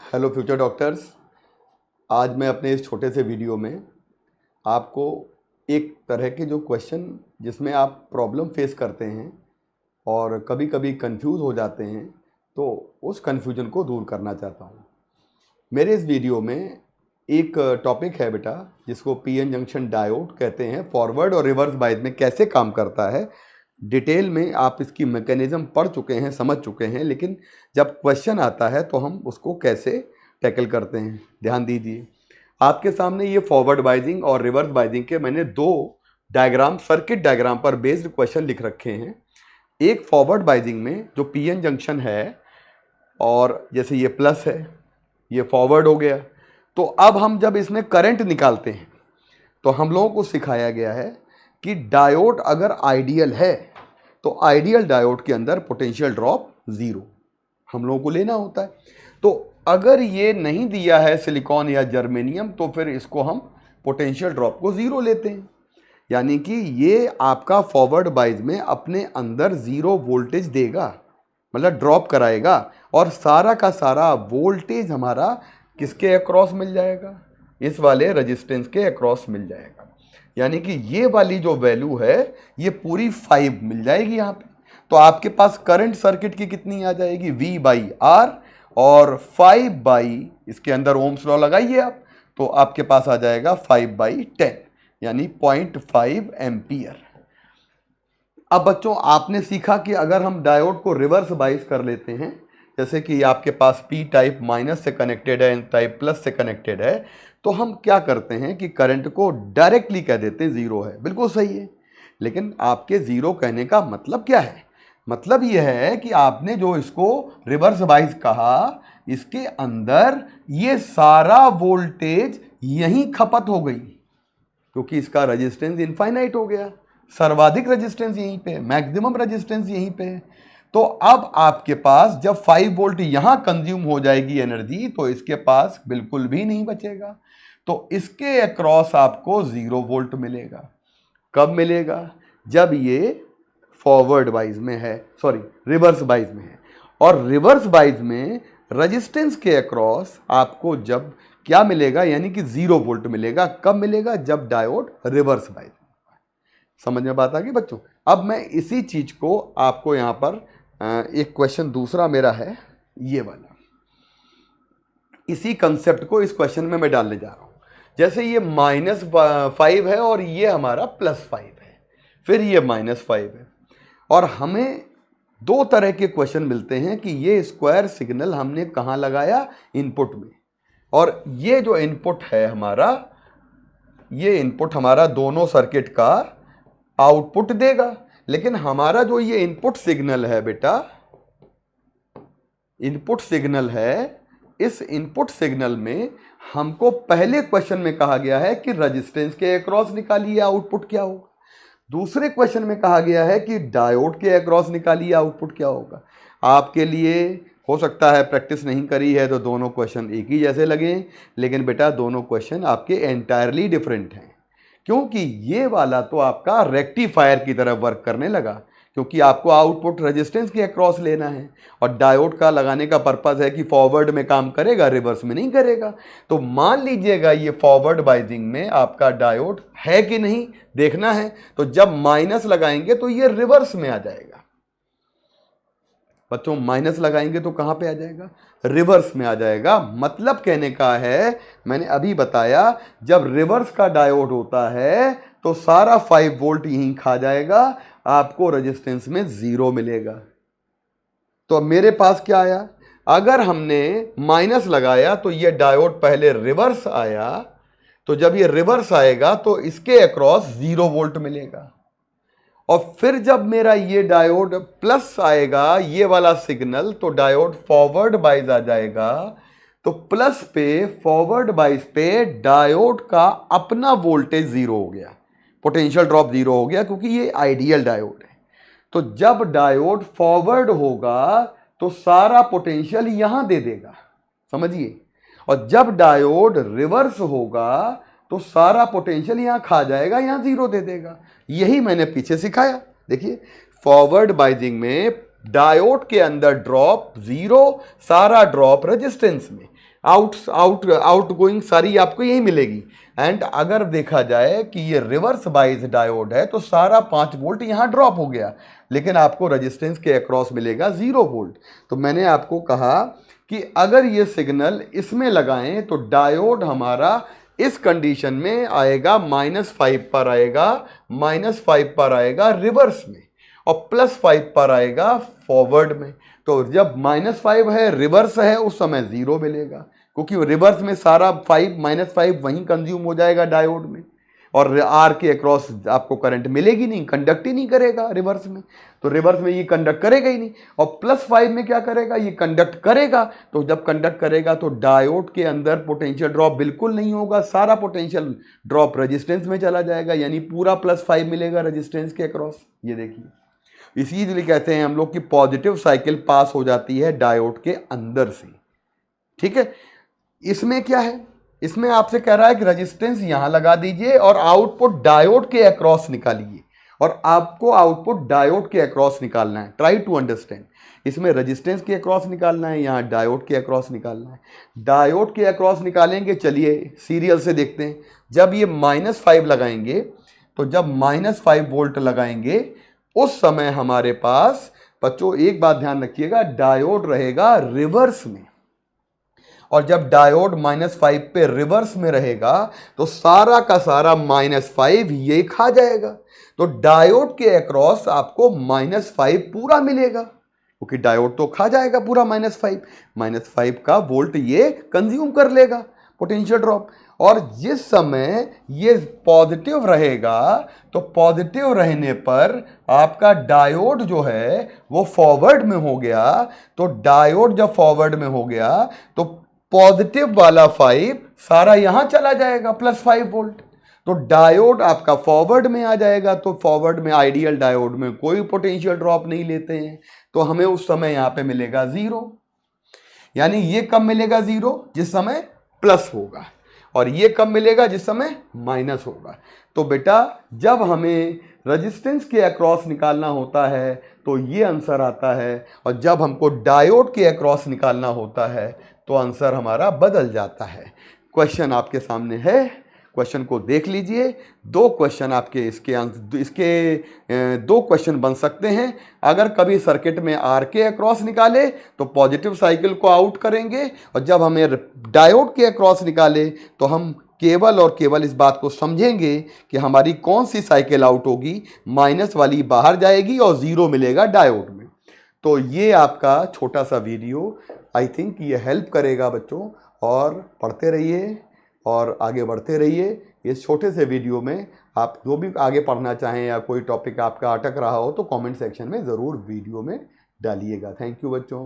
Hello future doctors. आज मैं अपने इस छोटे से वीडियो में आपको एक तरह के जो क्वेश्चन जिसमें आप प्रॉब्लम फेस करते हैं और कभी कभी कंफ्यूज हो जाते हैं, तो उस कंफ्यूजन को दूर करना चाहता हूँ। मेरे इस वीडियो में एक टॉपिक है बेटा, जिसको पीएन जंक्शन डायोड कहते हैं। फॉरवर्ड और रिवर्स बायस में कैसे काम करता है, डिटेल में आप इसकी मैकेनिज्म पढ़ चुके हैं, समझ चुके हैं, लेकिन जब क्वेश्चन आता है तो हम उसको कैसे टैकल करते हैं, ध्यान दीजिए। आपके सामने ये फॉरवर्ड बाइजिंग और रिवर्स बाइजिंग के मैंने दो डायग्राम, सर्किट डायग्राम पर बेस्ड क्वेश्चन लिख रखे हैं। एक फॉरवर्ड बाइजिंग में जो पीएन जंक्शन है, और जैसे ये प्लस है, ये फॉरवर्ड हो गया, तो अब हम जब इसमें करंट निकालते हैं तो हम लोगों को सिखाया गया है कि डायोड अगर आइडियल है तो आइडियल डायोड के अंदर पोटेंशियल ड्रॉप जीरो हम लोगों को लेना होता है। तो अगर ये नहीं दिया है सिलिकॉन या जर्मेनियम, तो फिर इसको हम पोटेंशियल ड्रॉप को जीरो लेते हैं। यानी कि ये आपका फॉरवर्ड बाइज में अपने अंदर जीरो वोल्टेज देगा, मतलब ड्रॉप कराएगा, और सारा का सारा वोल्टेज हमारा किसके अक्रॉस मिल जाएगा, इस वाले रेजिस्टेंस के अक्रॉस मिल जाएगा। यानी कि ये वाली जो वैल्यू है ये पूरी 5 मिल जाएगी यहाँ पे। तो आपके पास करंट सर्किट की कितनी आ जाएगी, V/R, और 5 इसके अंदर ओम्स लॉ लगाइए आप, तो आपके पास आ जाएगा 5/10, यानी 0.5 एम्पियर। अब बच्चों, आपने सीखा कि अगर हम डायोड को रिवर्स बाइस कर लेते हैं, जैसे कि आपके पास P टाइप माइनस से कनेक्टेड है, N टाइप प्लस से कनेक्टेड है, तो हम क्या करते हैं कि करंट को डायरेक्टली कह देते हैं जीरो है। बिल्कुल सही है, लेकिन आपके जीरो कहने का मतलब क्या है? मतलब यह है कि आपने जो इसको रिवर्स बाइस कहा, इसके अंदर ये सारा वोल्टेज यहीं खपत हो गई, क्योंकि इसका रेजिस्टेंस इनफाइनाइट हो गया। सर्वाधिक रेजिस्टेंस यहीं पे है, मैक्सिमम रेजिस्टेंस यहीं पे है। तो अब आपके पास जब 5 वोल्ट यहां कंज्यूम हो जाएगी एनर्जी, तो इसके पास बिल्कुल भी नहीं बचेगा। तो इसके अक्रॉस आपको 0 वोल्ट मिलेगा। कब मिलेगा? जब ये फॉरवर्ड बाइज में है, सॉरी रिवर्स बाइज में है। और रिवर्स बाइज में रेजिस्टेंस के अक्रॉस आपको जब क्या मिलेगा, यानी कि 0 वोल्ट मिलेगा। कब मिलेगा? जब डायोड रिवर्स बाइज। समझ में बात आ गई बच्चों? अब मैं इसी चीज को आपको यहां पर एक क्वेश्चन दूसरा मेरा है, ये वाला, इसी कंसेप्ट को इस क्वेश्चन में मैं डालने जा रहा हूं। जैसे ये -5 है और ये हमारा +5 है, फिर ये -5 है, और हमें दो तरह के क्वेश्चन मिलते हैं कि ये स्क्वायर सिग्नल हमने कहां लगाया, इनपुट में। और ये जो इनपुट है हमारा, ये इनपुट हमारा दोनों सर्किट का आउटपुट देगा। लेकिन हमारा जो ये इनपुट सिग्नल है बेटा, इनपुट सिग्नल है, इस इनपुट सिग्नल में हमको पहले क्वेश्चन में कहा गया है कि रेजिस्टेंस के अक्रॉस निकालिए आउटपुट क्या होगा। दूसरे क्वेश्चन में कहा गया है कि डायोड के अक्रॉस निकालिए आउटपुट क्या होगा। आपके लिए हो सकता है प्रैक्टिस नहीं करी है तो दोनों क्वेश्चन एक ही जैसे लगे, लेकिन बेटा दोनों क्वेश्चन आपके एंटायरली डिफरेंट हैं, क्योंकि ये वाला तो आपका रेक्टिफायर की तरह वर्क करने लगा, क्योंकि आपको आउटपुट रेजिस्टेंस के अक्रॉस लेना है, और डायोड का लगाने का पर्पस है कि फॉरवर्ड में काम करेगा, रिवर्स में नहीं करेगा। तो मान लीजिएगा ये फॉरवर्ड बाइजिंग में आपका डायोड है कि नहीं देखना है, तो जब माइनस लगाएंगे तो ये रिवर्स में आ जाएगा। बच्चों, माइनस लगाएंगे तो कहां पे आ जाएगा? रिवर्स में आ जाएगा। मतलब कहने का है, मैंने अभी बताया, जब रिवर्स का डायोड होता है तो सारा 5 वोल्ट यहीं खा जाएगा, आपको रेजिस्टेंस में 0 मिलेगा। तो अब मेरे पास क्या आया? अगर हमने माइनस लगाया तो ये डायोड पहले रिवर्स आया, तो जब ये रिवर्स आएगा तो इसके अक्रॉस 0 वोल्ट मिलेगा। और फिर जब मेरा ये डायोड प्लस आएगा, ये वाला सिग्नल, तो डायोड फॉरवर्ड बाइज आ जाएगा। तो प्लस पे, फॉरवर्ड बाइज पे डायोड का अपना वोल्टेज 0 हो गया, पोटेंशियल ड्रॉप 0 हो गया, क्योंकि ये आइडियल डायोड है। तो जब डायोड फॉरवर्ड होगा तो सारा पोटेंशियल यहां दे देगा, समझिए। और जब डायोड रिवर्स होगा तो सारा पोटेंशियल यहां खा जाएगा, यहां 0 दे देगा। यही मैंने पीछे सिखाया। देखिए, फॉरवर्ड बाइजिंग में डायोड के अंदर ड्रॉप 0, सारा ड्रॉप रेजिस्टेंस में। आउट गोइंग सारी आपको यही मिलेगी। एंड अगर देखा जाए कि ये रिवर्स बाइज डायोड है तो सारा 5 वोल्ट यहाँ ड्रॉप हो गया, लेकिन आपको रेजिस्टेंस के अक्रॉस मिलेगा 0 वोल्ट। तो मैंने आपको कहा कि अगर ये सिग्नल इसमें लगाएं तो डायोड हमारा इस कंडीशन में आएगा -5 पर आएगा, -5 पर आएगा रिवर्स में, और +5 पर आएगा फॉरवर्ड में। तो जब -5 है रिवर्स है उस समय 0 मिलेगा, क्योंकि रिवर्स में सारा -5 वहीं कंज्यूम हो जाएगा डायोड में, और आर के अक्रॉस आपको करंट मिलेगी नहीं, कंडक्ट ही नहीं करेगा रिवर्स में। तो रिवर्स में ये कंडक्ट करेगा ही नहीं। और +5 में क्या करेगा, ये कंडक्ट करेगा। तो जब कंडक्ट करेगा तो डायोड के अंदर पोटेंशियल ड्रॉप बिल्कुल नहीं होगा, सारा पोटेंशियल ड्रॉप रेजिस्टेंस में चला जाएगा, यानी पूरा +5 मिलेगा रेजिस्टेंस के अक्रॉस। ये देखिए, इसीलिए कहते हैं हम लोग कि पॉजिटिव साइकिल पास हो जाती है डायोड के अंदर से। ठीक है, इसमें क्या है, इसमें आपसे कह रहा है कि रेजिस्टेंस यहां लगा दीजिए और आउटपुट डायोड के अक्रॉस निकालिए, और आपको आउटपुट डायोड के अक्रॉस निकालना है। ट्राई टू अंडरस्टैंड, इसमें रेजिस्टेंस के अक्रॉस निकालना है, यहाँ डायोड के अक्रॉस निकालना है। डायोड के अक्रॉस निकालेंगे, चलिए सीरियल से देखते हैं। जब ये -5 लगाएंगे, तो जब -5 वोल्ट लगाएंगे उस समय हमारे पास, बच्चों एक बात ध्यान रखिएगा, डायोड रहेगा रिवर्स में, और जब डायोड -5 पे रिवर्स में रहेगा तो सारा का सारा -5 ये खा जाएगा। तो डायोड के अक्रॉस आपको -5 पूरा मिलेगा, क्योंकि डायोड तो खा जाएगा पूरा -5 का वोल्ट ये कंज्यूम कर लेगा पोटेंशियल ड्रॉप। और जिस समय ये पॉजिटिव रहेगा तो पॉजिटिव रहने पर आपका डायोड जो है वो फॉरवर्ड में हो गया। तो डायोड जब फॉरवर्ड में हो गया तो पॉजिटिव वाला 5 सारा यहां चला जाएगा, +5 वोल्ट। तो डायोड आपका फॉरवर्ड में आ जाएगा। तो फॉरवर्ड में आइडियल डायोड में कोई पोटेंशियल ड्रॉप नहीं लेते हैं, तो हमें उस समय यहां पे मिलेगा 0। यानी ये कब मिलेगा 0, जिस समय प्लस होगा, और ये कब मिलेगा, जिस समय माइनस होगा। तो बेटा जब हमें रेजिस्टेंस के अक्रॉस निकालना होता है तो ये आंसर आता है, और जब हमको डायोड के अक्रॉस निकालना होता है तो आंसर हमारा बदल जाता है। क्वेश्चन आपके सामने है, क्वेश्चन को देख लीजिए। 2 क्वेश्चन आपके इसके 2 क्वेश्चन बन सकते हैं। अगर कभी सर्किट में आर के अक्रॉस निकाले तो पॉजिटिव साइकिल को आउट करेंगे, और जब हमें डायोड के अक्रॉस निकाले तो हम केवल और केवल इस बात को समझेंगे कि हमारी कौन सी साइकिल आउट होगी, माइनस वाली बाहर जाएगी और 0 मिलेगा डायोड में। तो ये आपका छोटा सा वीडियो, आई थिंक ये हेल्प करेगा बच्चों, और पढ़ते रहिए और आगे बढ़ते रहिए। इस छोटे से वीडियो में आप जो भी आगे पढ़ना चाहें या कोई टॉपिक आपका अटक रहा हो तो कमेंट सेक्शन में ज़रूर वीडियो में डालिएगा। थैंक यू बच्चों।